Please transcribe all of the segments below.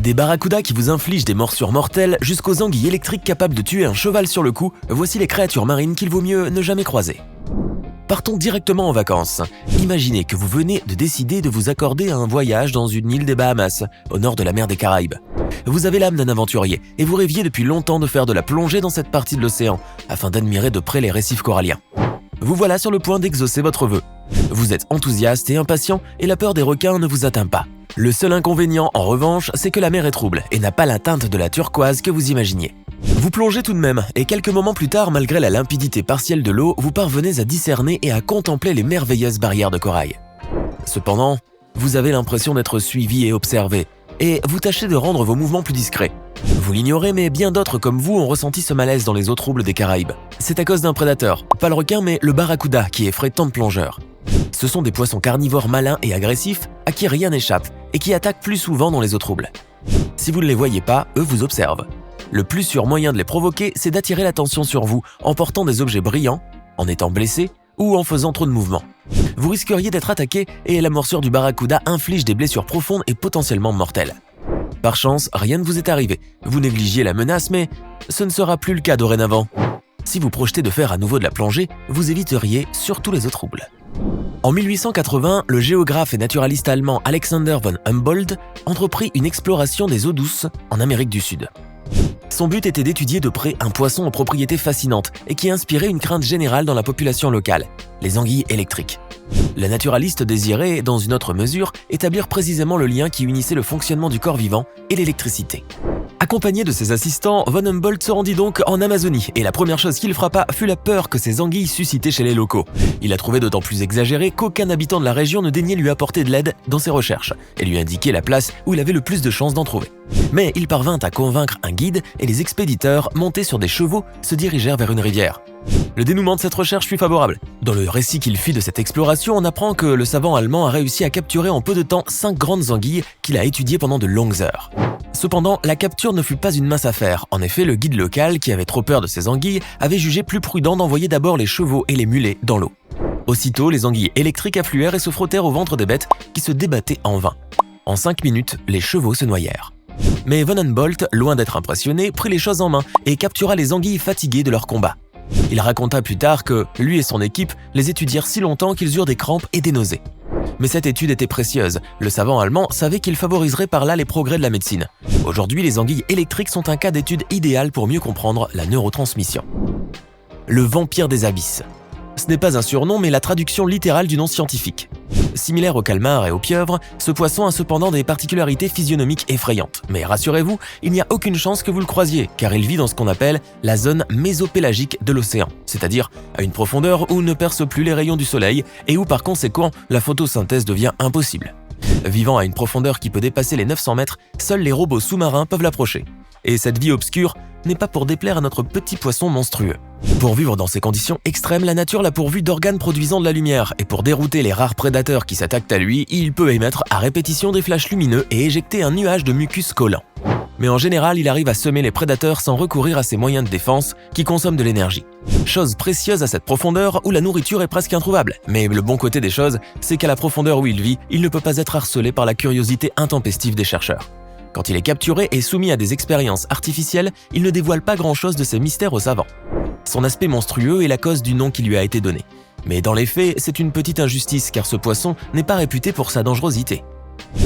Des barracudas qui vous infligent des morsures mortelles jusqu'aux anguilles électriques capables de tuer un cheval sur le coup, voici les créatures marines qu'il vaut mieux ne jamais croiser. Partons directement en vacances. Imaginez que vous venez de décider de vous accorder un voyage dans une île des Bahamas, au nord de la mer des Caraïbes. Vous avez l'âme d'un aventurier et vous rêviez depuis longtemps de faire de la plongée dans cette partie de l'océan, afin d'admirer de près les récifs coralliens. Vous voilà sur le point d'exaucer votre vœu. Vous êtes enthousiaste et impatient et la peur des requins ne vous atteint pas. Le seul inconvénient, en revanche, c'est que la mer est trouble et n'a pas la teinte de la turquoise que vous imaginiez. Vous plongez tout de même, et quelques moments plus tard, malgré la limpidité partielle de l'eau, vous parvenez à discerner et à contempler les merveilleuses barrières de corail. Cependant, vous avez l'impression d'être suivi et observé, et vous tâchez de rendre vos mouvements plus discrets. Vous l'ignorez, mais bien d'autres comme vous ont ressenti ce malaise dans les eaux troubles des Caraïbes. C'est à cause d'un prédateur, pas le requin mais le barracuda qui effraie tant de plongeurs. Ce sont des poissons carnivores malins et agressifs à qui rien n'échappe et qui attaquent plus souvent dans les eaux troubles. Si vous ne les voyez pas, eux vous observent. Le plus sûr moyen de les provoquer, c'est d'attirer l'attention sur vous en portant des objets brillants, en étant blessé ou en faisant trop de mouvements. Vous risqueriez d'être attaqué et la morsure du barracuda inflige des blessures profondes et potentiellement mortelles. Par chance, rien ne vous est arrivé. Vous négligiez la menace, mais ce ne sera plus le cas dorénavant. Si vous projetez de faire à nouveau de la plongée, vous éviteriez surtout les eaux troubles. En 1880, le géographe et naturaliste allemand Alexander von Humboldt entreprit une exploration des eaux douces en Amérique du Sud. Son but était d'étudier de près un poisson aux propriétés fascinantes et qui inspirait une crainte générale dans la population locale, les anguilles électriques. Le naturaliste désirait, dans une autre mesure, établir précisément le lien qui unissait le fonctionnement du corps vivant et l'électricité. Accompagné de ses assistants, von Humboldt se rendit donc en Amazonie et la première chose qu'il frappa fut la peur que ces anguilles suscitaient chez les locaux. Il la trouvait d'autant plus exagérée qu'aucun habitant de la région ne daignait lui apporter de l'aide dans ses recherches et lui indiquer la place où il avait le plus de chances d'en trouver. Mais il parvint à convaincre un guide et les expéditeurs, montés sur des chevaux, se dirigèrent vers une rivière. Le dénouement de cette recherche fut favorable. Dans le récit qu'il fit de cette exploration, on apprend que le savant allemand a réussi à capturer en peu de temps 5 grandes anguilles qu'il a étudiées pendant de longues heures. Cependant, la capture ne fut pas une mince affaire. En effet, le guide local, qui avait trop peur de ces anguilles, avait jugé plus prudent d'envoyer d'abord les chevaux et les mulets dans l'eau. Aussitôt, les anguilles électriques affluèrent et se frottèrent au ventre des bêtes qui se débattaient en vain. En 5 minutes, les chevaux se noyèrent. Mais von Humboldt, loin d'être impressionné, prit les choses en main et captura les anguilles fatiguées de leur combat. Il raconta plus tard que, lui et son équipe, les étudièrent si longtemps qu'ils eurent des crampes et des nausées. Mais cette étude était précieuse. Le savant allemand savait qu'il favoriserait par là les progrès de la médecine. Aujourd'hui, les anguilles électriques sont un cas d'étude idéal pour mieux comprendre la neurotransmission. Le vampire des abysses. Ce n'est pas un surnom, mais la traduction littérale du nom scientifique. Similaire au calmar et au pieuvre, ce poisson a cependant des particularités physionomiques effrayantes. Mais rassurez-vous, il n'y a aucune chance que vous le croisiez, car il vit dans ce qu'on appelle la zone mésopélagique de l'océan, c'est-à-dire à une profondeur où ne percent plus les rayons du soleil et où par conséquent la photosynthèse devient impossible. Vivant à une profondeur qui peut dépasser les 900 mètres, seuls les robots sous-marins peuvent l'approcher. Et cette vie obscure n'est pas pour déplaire à notre petit poisson monstrueux. Pour vivre dans ces conditions extrêmes, la nature l'a pourvu d'organes produisant de la lumière, et pour dérouter les rares prédateurs qui s'attaquent à lui, il peut émettre à répétition des flashs lumineux et éjecter un nuage de mucus collant. Mais en général, il arrive à semer les prédateurs sans recourir à ses moyens de défense qui consomment de l'énergie. Chose précieuse à cette profondeur où la nourriture est presque introuvable. Mais le bon côté des choses, c'est qu'à la profondeur où il vit, il ne peut pas être harcelé par la curiosité intempestive des chercheurs. Quand il est capturé et soumis à des expériences artificielles, il ne dévoile pas grand-chose de ses mystères aux savants. Son aspect monstrueux est la cause du nom qui lui a été donné. Mais dans les faits, c'est une petite injustice car ce poisson n'est pas réputé pour sa dangerosité.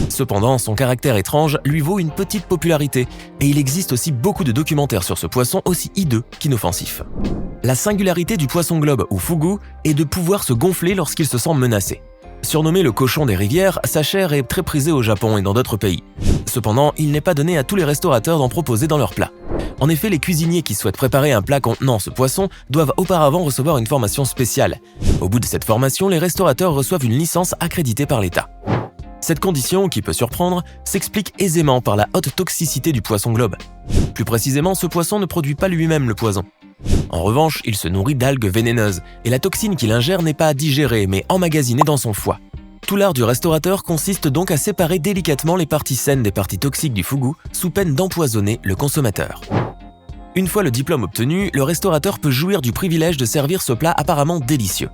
Cependant, son caractère étrange lui vaut une petite popularité et il existe aussi beaucoup de documentaires sur ce poisson aussi hideux qu'inoffensif. La singularité du poisson globe ou fugu est de pouvoir se gonfler lorsqu'il se sent menacé. Surnommé le cochon des rivières, sa chair est très prisée au Japon et dans d'autres pays. Cependant, il n'est pas donné à tous les restaurateurs d'en proposer dans leurs plats. En effet, les cuisiniers qui souhaitent préparer un plat contenant ce poisson doivent auparavant recevoir une formation spéciale. Au bout de cette formation, les restaurateurs reçoivent une licence accréditée par l'État. Cette condition, qui peut surprendre, s'explique aisément par la haute toxicité du poisson globe. Plus précisément, ce poisson ne produit pas lui-même le poison. En revanche, il se nourrit d'algues vénéneuses, et la toxine qu'il ingère n'est pas digérée, mais emmagasinée dans son foie. Tout l'art du restaurateur consiste donc à séparer délicatement les parties saines des parties toxiques du fugu, sous peine d'empoisonner le consommateur. Une fois le diplôme obtenu, le restaurateur peut jouir du privilège de servir ce plat apparemment délicieux.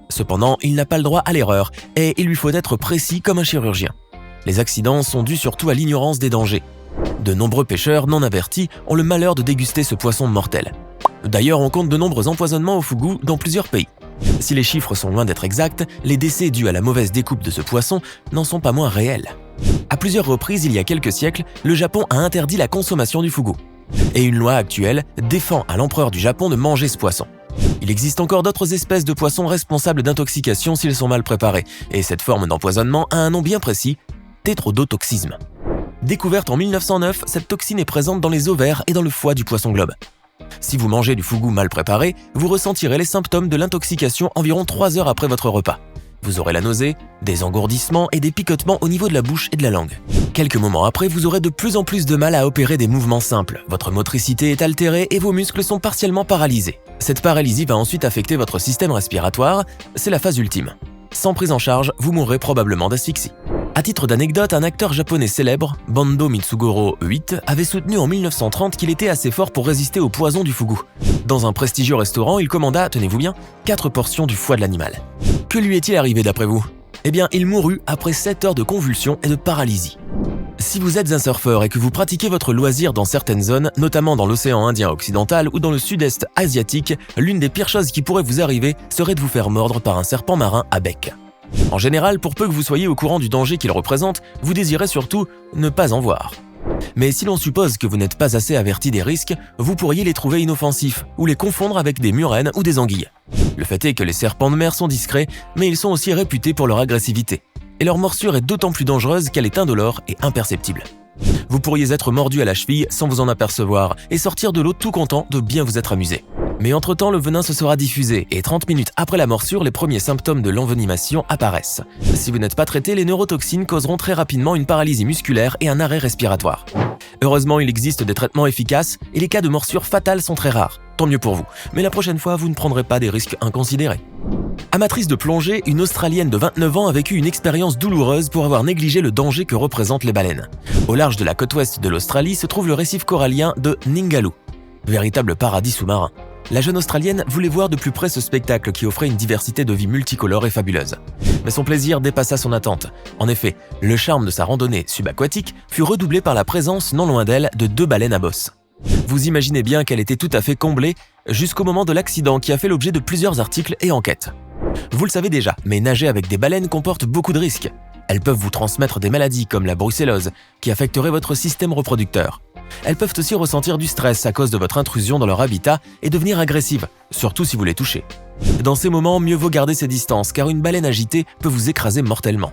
Cependant, il n'a pas le droit à l'erreur, et il lui faut être précis comme un chirurgien. Les accidents sont dus surtout à l'ignorance des dangers. De nombreux pêcheurs non avertis ont le malheur de déguster ce poisson mortel. D'ailleurs, on compte de nombreux empoisonnements au fugu dans plusieurs pays. Si les chiffres sont loin d'être exacts, les décès dus à la mauvaise découpe de ce poisson n'en sont pas moins réels. À plusieurs reprises, il y a quelques siècles, le Japon a interdit la consommation du fugu. Et une loi actuelle défend à l'empereur du Japon de manger ce poisson. Il existe encore d'autres espèces de poissons responsables d'intoxication s'ils sont mal préparés, et cette forme d'empoisonnement a un nom bien précis, tétrodotoxisme. Découverte en 1909, cette toxine est présente dans les ovaires et dans le foie du poisson globe. Si vous mangez du fugu mal préparé, vous ressentirez les symptômes de l'intoxication environ 3 heures après votre repas. Vous aurez la nausée, des engourdissements et des picotements au niveau de la bouche et de la langue. Quelques moments après, vous aurez de plus en plus de mal à opérer des mouvements simples. Votre motricité est altérée et vos muscles sont partiellement paralysés. Cette paralysie va ensuite affecter votre système respiratoire, c'est la phase ultime. Sans prise en charge, vous mourrez probablement d'asphyxie. À titre d'anecdote, un acteur japonais célèbre, Bando Mitsugoro 8, avait soutenu en 1930 qu'il était assez fort pour résister au poison du fugu. Dans un prestigieux restaurant, il commanda, tenez-vous bien, 4 portions du foie de l'animal. Que lui est-il arrivé d'après vous? Eh bien, il mourut après 7 heures de convulsions et de paralysie. Si vous êtes un surfeur et que vous pratiquez votre loisir dans certaines zones, notamment dans l'océan Indien occidental ou dans le sud-est asiatique, l'une des pires choses qui pourrait vous arriver serait de vous faire mordre par un serpent marin à bec. En général, pour peu que vous soyez au courant du danger qu'il représente, vous désirez surtout ne pas en voir. Mais si l'on suppose que vous n'êtes pas assez averti des risques, vous pourriez les trouver inoffensifs ou les confondre avec des murènes ou des anguilles. Le fait est que les serpents de mer sont discrets, mais ils sont aussi réputés pour leur agressivité. Et leur morsure est d'autant plus dangereuse qu'elle est indolore et imperceptible. Vous pourriez être mordu à la cheville sans vous en apercevoir et sortir de l'eau tout content de bien vous être amusé. Mais entre-temps, le venin se sera diffusé et 30 minutes après la morsure, les premiers symptômes de l'envenimation apparaissent. Si vous n'êtes pas traité, les neurotoxines causeront très rapidement une paralysie musculaire et un arrêt respiratoire. Heureusement, il existe des traitements efficaces et les cas de morsure fatale sont très rares. Tant mieux pour vous, mais la prochaine fois, vous ne prendrez pas des risques inconsidérés. Amatrice de plongée, une Australienne de 29 ans a vécu une expérience douloureuse pour avoir négligé le danger que représentent les baleines. Au large de la côte ouest de l'Australie se trouve le récif corallien de Ningaloo, véritable paradis sous-marin. La jeune Australienne voulait voir de plus près ce spectacle qui offrait une diversité de vie multicolore et fabuleuse. Mais son plaisir dépassa son attente. En effet, le charme de sa randonnée subaquatique fut redoublé par la présence, non loin d'elle, de 2 baleines à bosse. Vous imaginez bien qu'elle était tout à fait comblée jusqu'au moment de l'accident qui a fait l'objet de plusieurs articles et enquêtes. Vous le savez déjà, mais nager avec des baleines comporte beaucoup de risques. Elles peuvent vous transmettre des maladies comme la brucellose, qui affecterait votre système reproducteur. Elles peuvent aussi ressentir du stress à cause de votre intrusion dans leur habitat et devenir agressives, surtout si vous les touchez. Dans ces moments, mieux vaut garder ses distances car une baleine agitée peut vous écraser mortellement.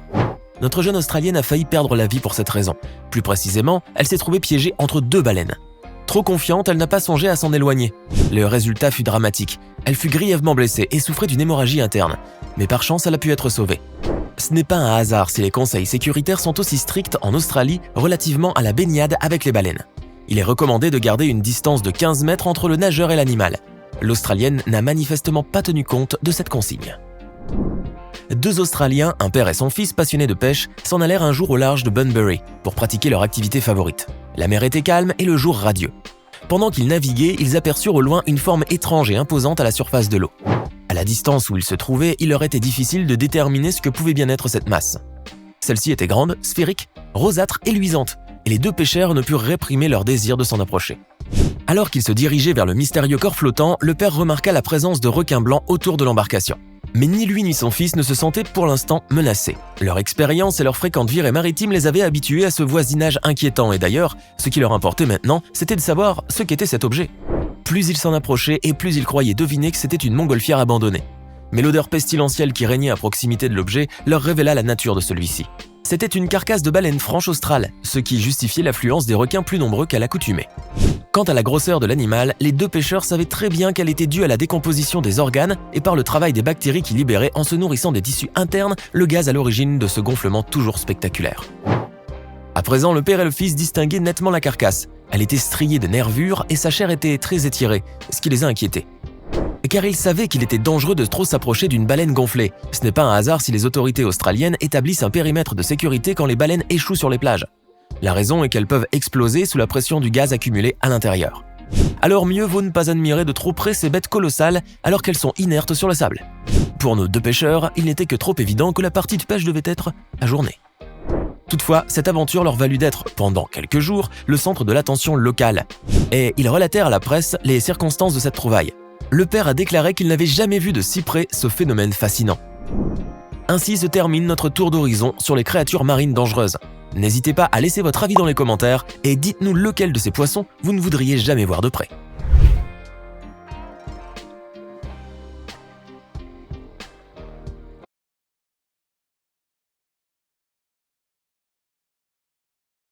Notre jeune Australienne a failli perdre la vie pour cette raison. Plus précisément, elle s'est trouvée piégée entre 2 baleines. Trop confiante, elle n'a pas songé à s'en éloigner. Le résultat fut dramatique. Elle fut grièvement blessée et souffrait d'une hémorragie interne. Mais par chance, elle a pu être sauvée. Ce n'est pas un hasard si les conseils sécuritaires sont aussi stricts en Australie relativement à la baignade avec les baleines. Il est recommandé de garder une distance de 15 mètres entre le nageur et l'animal. L'Australienne n'a manifestement pas tenu compte de cette consigne. 2 Australiens, un père et son fils passionnés de pêche, s'en allèrent un jour au large de Bunbury pour pratiquer leur activité favorite. La mer était calme et le jour radieux. Pendant qu'ils naviguaient, ils aperçurent au loin une forme étrange et imposante à la surface de l'eau. À la distance où ils se trouvaient, il leur était difficile de déterminer ce que pouvait bien être cette masse. Celle-ci était grande, sphérique, rosâtre et luisante, et les 2 pêcheurs ne purent réprimer leur désir de s'en approcher. Alors qu'ils se dirigeaient vers le mystérieux corps flottant, le père remarqua la présence de requins blancs autour de l'embarcation. Mais ni lui ni son fils ne se sentaient pour l'instant menacés. Leur expérience et leur fréquente virée maritime les avaient habitués à ce voisinage inquiétant et d'ailleurs, ce qui leur importait maintenant, c'était de savoir ce qu'était cet objet. Plus ils s'en approchaient et plus ils croyaient deviner que c'était une montgolfière abandonnée. Mais l'odeur pestilentielle qui régnait à proximité de l'objet leur révéla la nature de celui-ci. C'était une carcasse de baleine franche australe, ce qui justifiait l'affluence des requins plus nombreux qu'à l'accoutumée. Quant à la grosseur de l'animal, les 2 pêcheurs savaient très bien qu'elle était due à la décomposition des organes et par le travail des bactéries qui libéraient en se nourrissant des tissus internes le gaz à l'origine de ce gonflement toujours spectaculaire. À présent, le père et le fils distinguaient nettement la carcasse. Elle était striée de nervures et sa chair était très étirée, ce qui les a inquiétés. Car ils savaient qu'il était dangereux de trop s'approcher d'une baleine gonflée. Ce n'est pas un hasard si les autorités australiennes établissent un périmètre de sécurité quand les baleines échouent sur les plages. La raison est qu'elles peuvent exploser sous la pression du gaz accumulé à l'intérieur. Alors mieux vaut ne pas admirer de trop près ces bêtes colossales alors qu'elles sont inertes sur le sable. Pour nos 2 pêcheurs, il n'était que trop évident que la partie de pêche devait être ajournée. Toutefois, cette aventure leur valut d'être, pendant quelques jours, le centre de l'attention locale. Et ils relatèrent à la presse les circonstances de cette trouvaille. Le père a déclaré qu'il n'avait jamais vu de si près ce phénomène fascinant. Ainsi se termine notre tour d'horizon sur les créatures marines dangereuses. N'hésitez pas à laisser votre avis dans les commentaires et dites-nous lequel de ces poissons vous ne voudriez jamais voir de près.